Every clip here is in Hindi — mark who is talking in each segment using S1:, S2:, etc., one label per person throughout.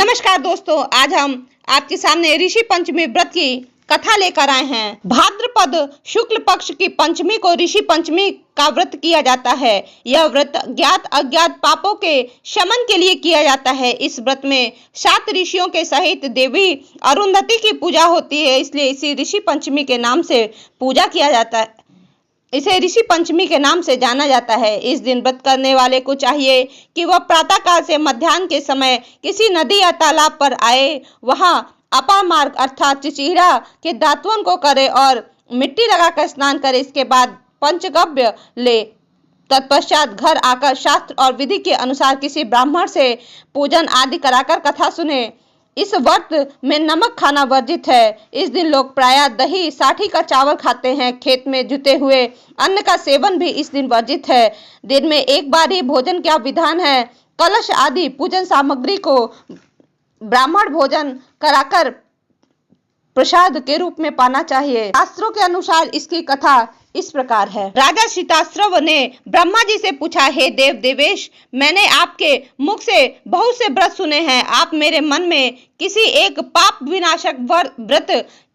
S1: नमस्कार दोस्तों, आज हम आपके सामने ऋषि पंचमी व्रत की कथा लेकर आए हैं। भाद्रपद शुक्ल पक्ष की पंचमी को ऋषि पंचमी का व्रत किया जाता है। यह व्रत ज्ञात अज्ञात पापों के शमन के लिए किया जाता है। इस व्रत में 7 ऋषियों के सहित देवी अरुंधति की पूजा होती है, इसलिए इसी ऋषि पंचमी के नाम से पूजा किया जाता है। इसे ऋषि पंचमी के नाम से जाना जाता है। इस दिन व्रत करने वाले को चाहिए कि वह प्रातः काल से मध्याह्न के समय किसी नदी या तालाब पर आए, वहां अपामार्ग अर्थात चिचिहरा के दातुन को करे और मिट्टी लगाकर स्नान करे। इसके बाद पंचगव्य ले, तत्पश्चात घर आकर शास्त्र और विधि के अनुसार किसी ब्राह्मण से पूजन आदि कराकर कथा सुने। इस व्रत में नमक खाना वर्जित है। इस दिन लोग प्रायः दही साठी का चावल खाते हैं। खेत में जुते हुए अन्न का सेवन भी इस दिन वर्जित है। दिन में एक बार ही भोजन का विधान है। कलश आदि पूजन सामग्री को ब्राह्मण भोजन कराकर प्रसाद के रूप में पाना चाहिए। शास्त्रों के अनुसार इसकी कथा इस प्रकार है। राजा श्वेताश्रव ने ब्रह्मा जी से पूछा, हे देव देवेश, मैंने आपके मुख से बहुत से व्रत सुने हैं। आप मेरे मन में किसी एक पाप विनाशक व्रत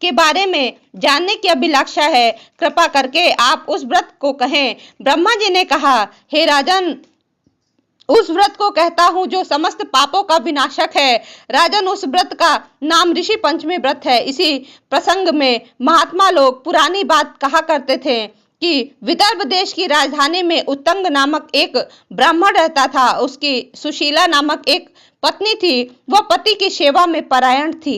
S1: के बारे में जानने की अभिलाषा है। कृपा करके आप उस व्रत को कहें। ब्रह्मा जी ने कहा, हे राजन, उस व्रत को कहता हूँ जो समस्त पापों का विनाशक है। राजन, उस व्रत का नाम ऋषि पंचमी व्रत है। इसी प्रसंग में महात्मा लोग पुरानी बात कहा करते थे कि विदर्भ देश की राजधानी में उत्तंग नामक एक ब्राह्मण रहता था। उसकी सुशीला नामक एक पत्नी थी। वह पति की सेवा में परायण थी।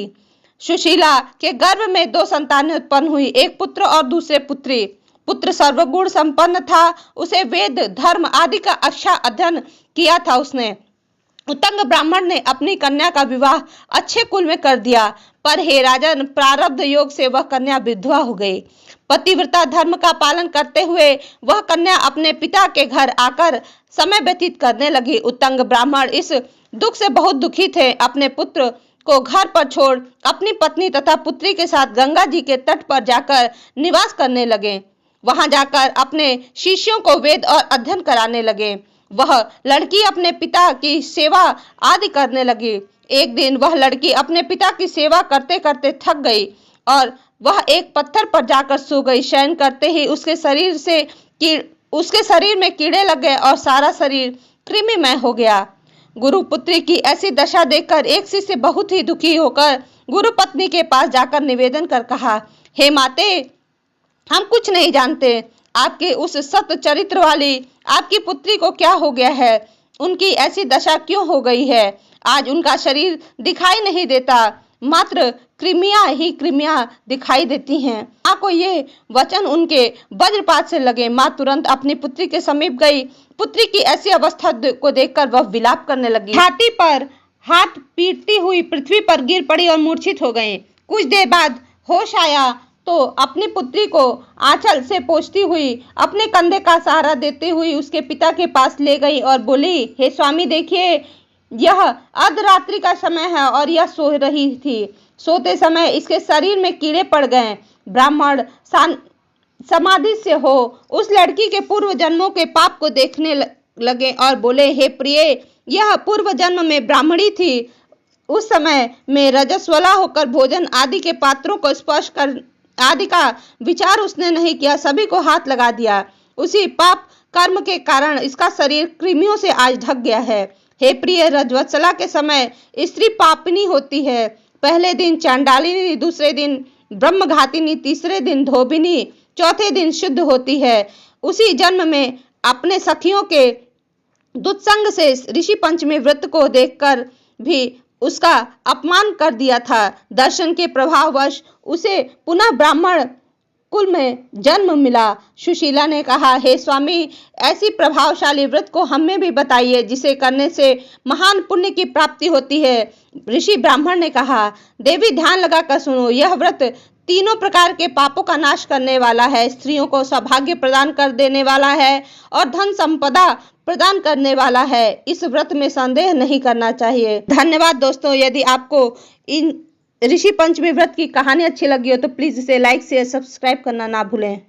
S1: सुशीला के गर्भ में 2 संतानें उत्पन्न हुई, एक पुत्र और दूसरे पुत्री। पुत्र सर्वगुण संपन्न था। उसे वेद धर्म आदि का अच्छा अध्ययन किया था। उसने उत्तंग ब्राह्मण ने अपनी कन्या का विवाह अच्छे कुल में कर दिया, पर हे राजन, प्रारब्ध योग से वह कन्या विधवा हो गई। पतिव्रता धर्म का पालन करते हुए वह कन्या अपने पिता के घर आकर समय व्यतीत करने लगी। उत्तंग ब्राह्मण इस दुख से बहुत दुखी थे। अपने पुत्र को घर पर छोड़ अपनी पत्नी तथा पुत्री के साथ गंगा जी के तट पर जाकर निवास करने लगे। वहां जाकर अपने शिष्यों को वेद और अध्ययन कराने लगे। वह लड़की अपने पिता की सेवा आदि करने लगी। एक दिन वह लड़की अपने पिता की सेवा करते करते थक गई और वह एक पत्थर पर जाकर सो गई। शयन करते ही उसके शरीर में कीड़े लग गए और सारा शरीर कृमिमय हो गया। गुरु पुत्री की ऐसी दशा देखकर एक शिष्य बहुत ही दुखी होकर गुरु पत्नी के पास जाकर निवेदन कर कहा, हे माते, हम कुछ नहीं जानते। आपके उस सत चरित्र वाली आपकी पुत्री को क्या हो गया है? उनकी ऐसी दशा क्यों हो गई है? आज उनका शरीर दिखाई नहीं देता, मात्र कृमियां ही कृमियां दिखाई देती हैं। माँ को ये वचन उनके वज्रपात से लगे। माँ तुरंत अपनी पुत्री के समीप गई। पुत्री की ऐसी अवस्था को देखकर वह विलाप करने लगी। छाती पर हाथ पीटती हुई पृथ्वी पर गिर पड़ी और मूर्छित हो गई। कुछ देर बाद होश आया तो अपनी पुत्री को आंचल से पोंछती हुई अपने कंधे का सहारा देते हुई उसके पिता के पास ले गई और बोली, हे स्वामी, देखिए, यह अर्धरात्रि का समय है और यह सो रही थी। सोते समय इसके शरीर में कीड़े पड़ गए। ब्राह्मण समाधि से हो उस लड़की के पूर्व जन्मों के पाप को देखने लगे और बोले, हे प्रिय, यह पूर्व जन्म में ब्राह्मणी थी। उस समय में रजस्वला होकर भोजन आदि के पात्रों को स्पर्श कर आदि का विचार उसने नहीं किया, सभी को हाथ लगा दिया। उसी पाप कर्म के कारण इसका शरीर कृमियों से आज ढक गया है। हे प्रिय, रजवत्सला के समय स्त्री पापिनी होती है। पहले दिन चांडालिनी, दूसरे दिन ब्रह्मघातिनी, तीसरे दिन धोबिनी, चौथे दिन शुद्ध होती है। उसी जन्म में अपने सखियों के दुत्संग से ऋषि पंचमी व्रत को देखकर भी उसका अपमान कर दिया था। दर्शन के प्रभाववश उसे पुनः ब्राह्मण कुल में जन्म मिला। सुशीला ने कहा, हे स्वामी, ऐसी प्रभावशाली व्रत को हमें भी बताइए जिसे करने से महान पुण्य की प्राप्ति होती है। ऋषि ब्राह्मण ने कहा, देवी, ध्यान लगाकर सुनो। यह व्रत 3 प्रकार के पापों का नाश करने वाला है, स्त्रियों को सौभाग्य प्रदान कर देने वाला है और धन संपदा प्रदान करने वाला है। इस व्रत में संदेह नहीं करना चाहिए। धन्यवाद दोस्तों। यदि आपको इन ऋषि पंचमी व्रत की कहानी अच्छी लगी हो तो प्लीज इसे लाइक शेयर सब्सक्राइब करना ना भूलें।